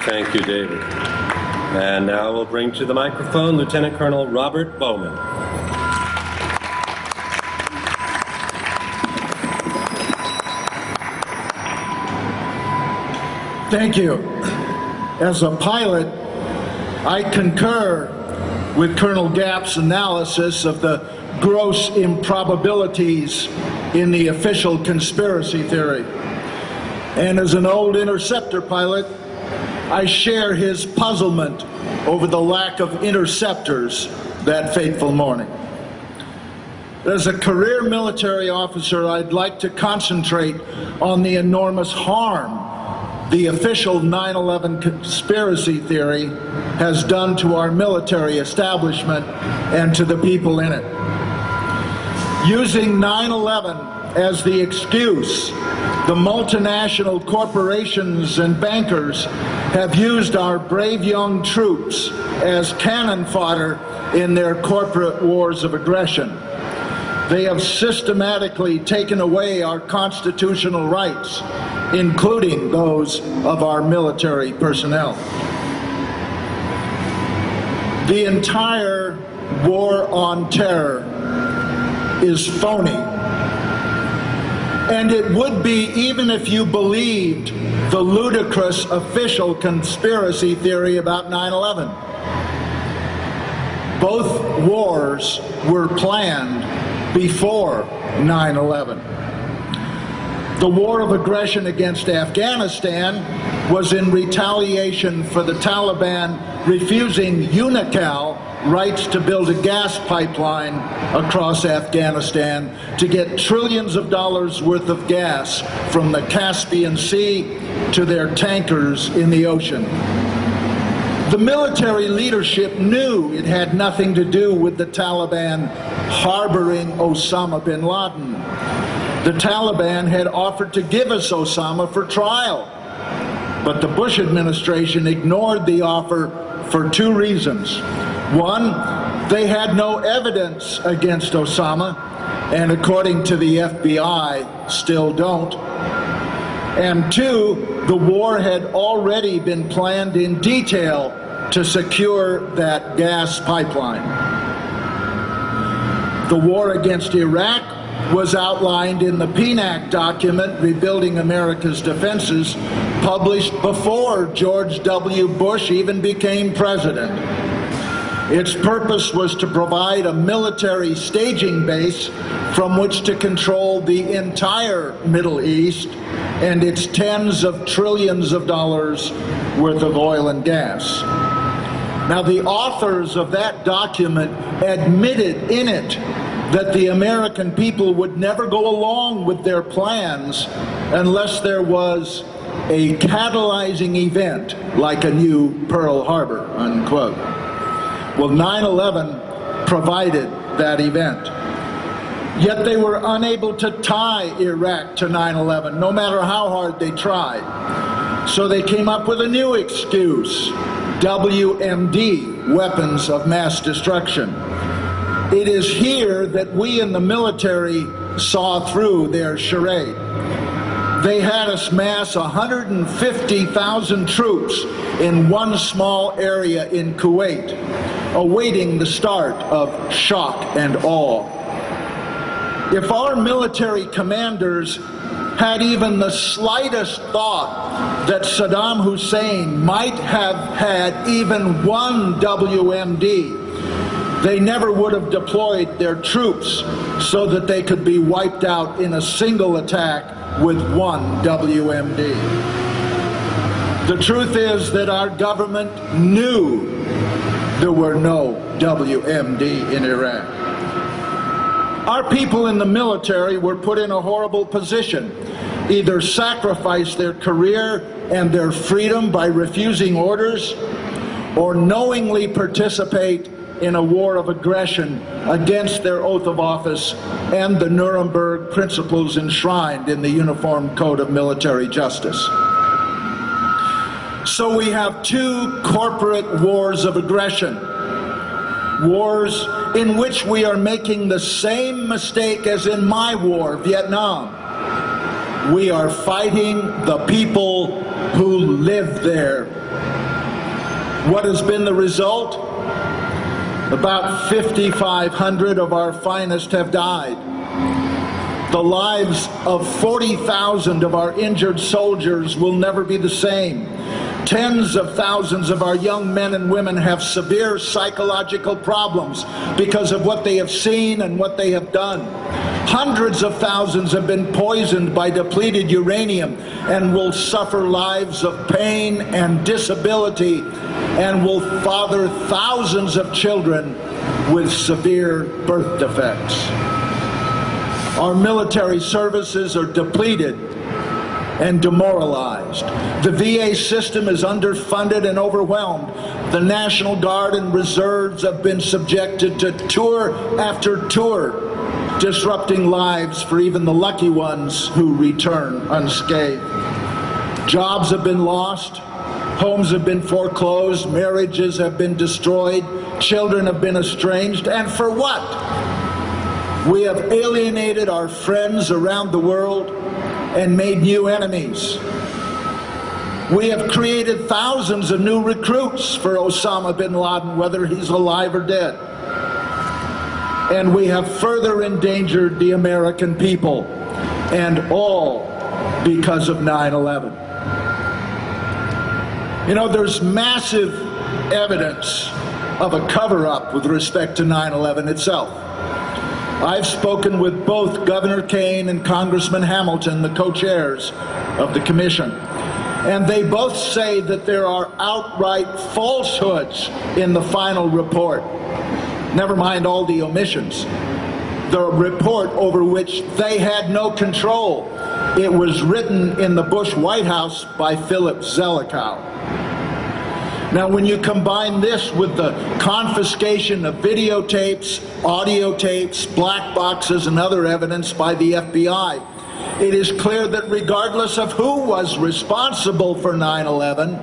Thank you, David. And now we'll bring to the microphone Lieutenant Colonel Robert Bowman. Thank you. As a pilot, I concur with Colonel Gapp's analysis of the gross improbabilities in the official conspiracy theory. And as an old interceptor pilot, I share his puzzlement over the lack of interceptors that fateful morning. As a career military officer, I'd like to concentrate on the enormous harm the official 9/11 conspiracy theory has done to our military establishment and to the people in it. Using 9/11 as the excuse, the multinational corporations and bankers have used our brave young troops as cannon fodder in their corporate wars of aggression. They have systematically taken away our constitutional rights, including those of our military personnel. The entire war on terror is phony. And it would be even if you believed the ludicrous official conspiracy theory about 9/11. Both wars were planned before 9/11. The war of aggression against Afghanistan was in retaliation for the Taliban refusing UNICAL rights to build a gas pipeline across Afghanistan to get trillions of dollars worth of gas from the Caspian Sea to their tankers in the ocean. The military leadership knew it had nothing to do with the Taliban harboring Osama bin Laden. The Taliban had offered to give us Osama for trial, but the Bush administration ignored the offer for two reasons. One, they had no evidence against Osama, and according to the FBI, still don't. And two, the war had already been planned in detail to secure that gas pipeline. The war against Iraq was outlined in the PNAC document, Rebuilding America's Defenses, published before George W. Bush even became president. Its purpose was to provide a military staging base from which to control the entire Middle East and its tens of trillions of dollars worth of oil and gas. Now, the authors of that document admitted in it that the American people would never go along with their plans unless there was a catalyzing event like a new Pearl Harbor, unquote. Well, 9/11 provided that event. Yet they were unable to tie Iraq to 9/11, no matter how hard they tried. So they came up with a new excuse, WMD, weapons of mass destruction. It is here that we in the military saw through their charade. They had us mass 150,000 troops in one small area in Kuwait, awaiting the start of shock and awe. If our military commanders had even the slightest thought that Saddam Hussein might have had even one WMD, they never would have deployed their troops so that they could be wiped out in a single attack with one WMD. The truth is that our government knew there were no WMD in Iraq. Our people in the military were put in a horrible position. Either sacrifice their career and their freedom by refusing orders, or knowingly participate in a war of aggression against their oath of office and the Nuremberg principles enshrined in the Uniform Code of Military Justice. So we have two corporate wars of aggression, wars in which we are making the same mistake as in my war, Vietnam. We are fighting the people who live there. What has been the result? About 5,500 of our finest have died. The lives of 40,000 of our injured soldiers will never be the same. Tens of thousands of our young men and women have severe psychological problems because of what they have seen and what they have done. Hundreds of thousands have been poisoned by depleted uranium and will suffer lives of pain and disability and will father thousands of children with severe birth defects. Our military services are depleted and demoralized. The VA system is underfunded and overwhelmed. The National Guard and Reserves have been subjected to tour after tour, disrupting lives for even the lucky ones who return unscathed. Jobs have been lost, homes have been foreclosed, marriages have been destroyed, children have been estranged, and for what? We have alienated our friends around the world and made new enemies. We have created thousands of new recruits for Osama bin Laden, whether he's alive or dead. And we have further endangered the American people, and all because of 9/11. You know, there's massive evidence of a cover-up with respect to 9/11 itself. I've spoken with both Governor Kane and Congressman Hamilton, the co-chairs of the commission, and they both say that there are outright falsehoods in the final report. Never mind all the omissions. The report over which they had no control. It was written in the Bush White House by Philip Zelikow. Now, when you combine this with the confiscation of videotapes, audio tapes, black boxes, and other evidence by the FBI, it is clear that regardless of who was responsible for 9/11,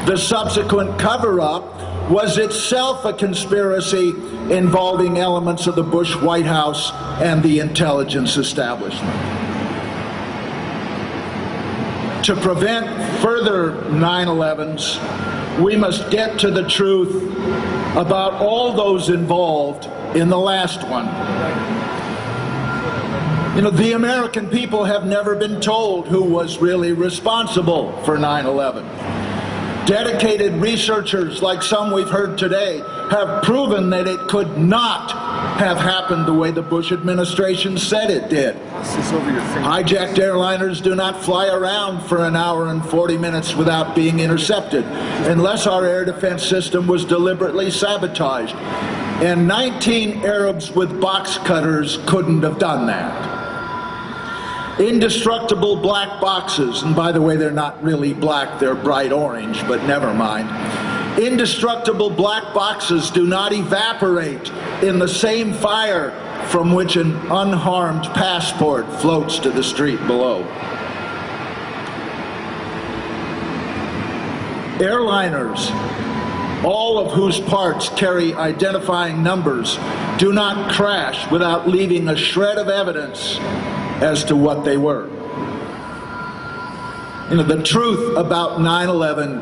the subsequent cover-up was itself a conspiracy involving elements of the Bush White House and the intelligence establishment. To prevent further 9/11s, we must get to the truth about all those involved in the last one. You know, the American people have never been told who was really responsible for 9/11. Dedicated researchers, like some we've heard today, have proven that it could not have happened the way the Bush administration said it did. Hijacked airliners do not fly around for an hour and 40 minutes without being intercepted, unless our air defense system was deliberately sabotaged. And 19 Arabs with box cutters couldn't have done that. Indestructible black boxes, and by the way, they're not really black, they're bright orange, but never mind. Indestructible black boxes do not evaporate in the same fire from which an unharmed passport floats to the street below. Airliners, all of whose parts carry identifying numbers, do not crash without leaving a shred of evidence as to what they were. You know, the truth about 9/11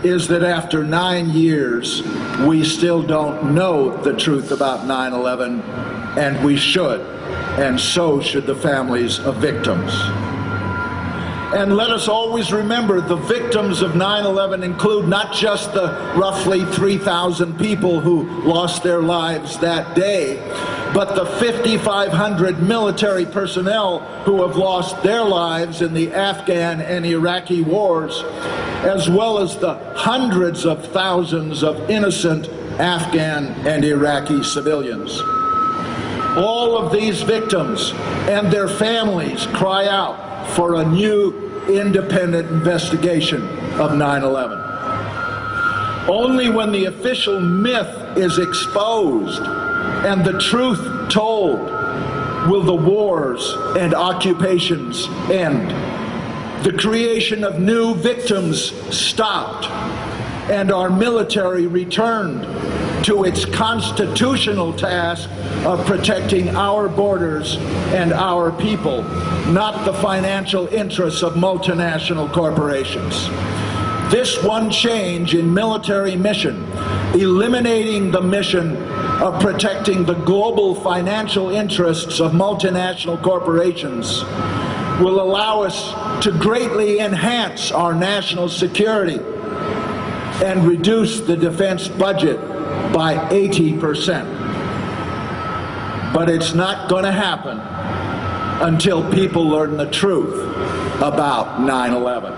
is that after 9 years, we still don't know the truth about 9/11, and we should, and so should the families of victims. And let us always remember, the victims of 9/11 include not just the roughly 3,000 people who lost their lives that day, but the 5,500 military personnel who have lost their lives in the Afghan and Iraqi wars, as well as the hundreds of thousands of innocent Afghan and Iraqi civilians. All of these victims and their families cry out for a new independent investigation of 9/11. Only when the official myth is exposed and the truth told will the wars and occupations end. The creation of new victims stopped, and our military returned to its constitutional task of protecting our borders and our people, not the financial interests of multinational corporations. This one change in military mission, eliminating the mission of protecting the global financial interests of multinational corporations, will allow us to greatly enhance our national security and reduce the defense budget by 80%. But it's not going to happen until people learn the truth about 9/11.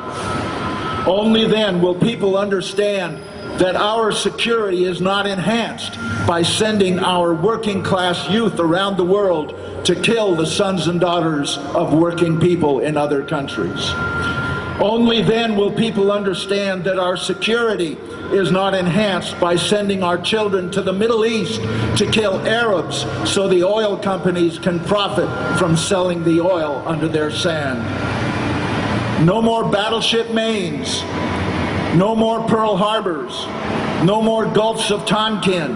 Only then will people understand that our security is not enhanced by sending our working class youth around the world to kill the sons and daughters of working people in other countries. Only then will people understand that our security is not enhanced by sending our children to the Middle East to kill Arabs so the oil companies can profit from selling the oil under their sand. No more battleship Maines, no more Pearl Harbors, no more Gulfs of Tonkin,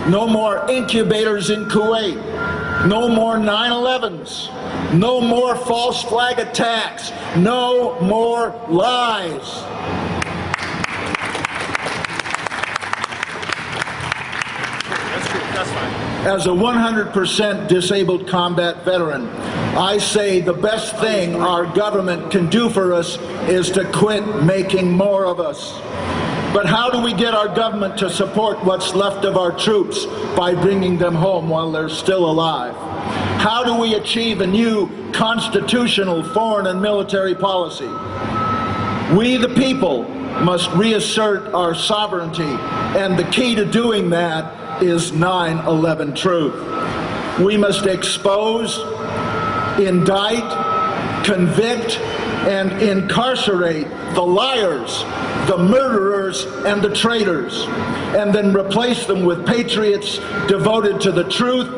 no more incubators in Kuwait, no more 9/11s, no more false flag attacks, no more lies. That's fine. As a 100% disabled combat veteran, I say the best thing our government can do for us is to quit making more of us. But how do we get our government to support what's left of our troops by bringing them home while they're still alive? How do we achieve a new constitutional foreign and military policy? We, the people, must reassert our sovereignty, and the key to doing that is 9/11 truth. We must expose, indict, convict, and incarcerate the liars, the murderers, and the traitors, and then replace them with patriots devoted to the truth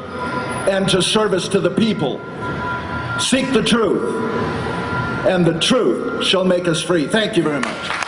and to service to the people. Seek the truth, and the truth shall make us free. Thank you very much.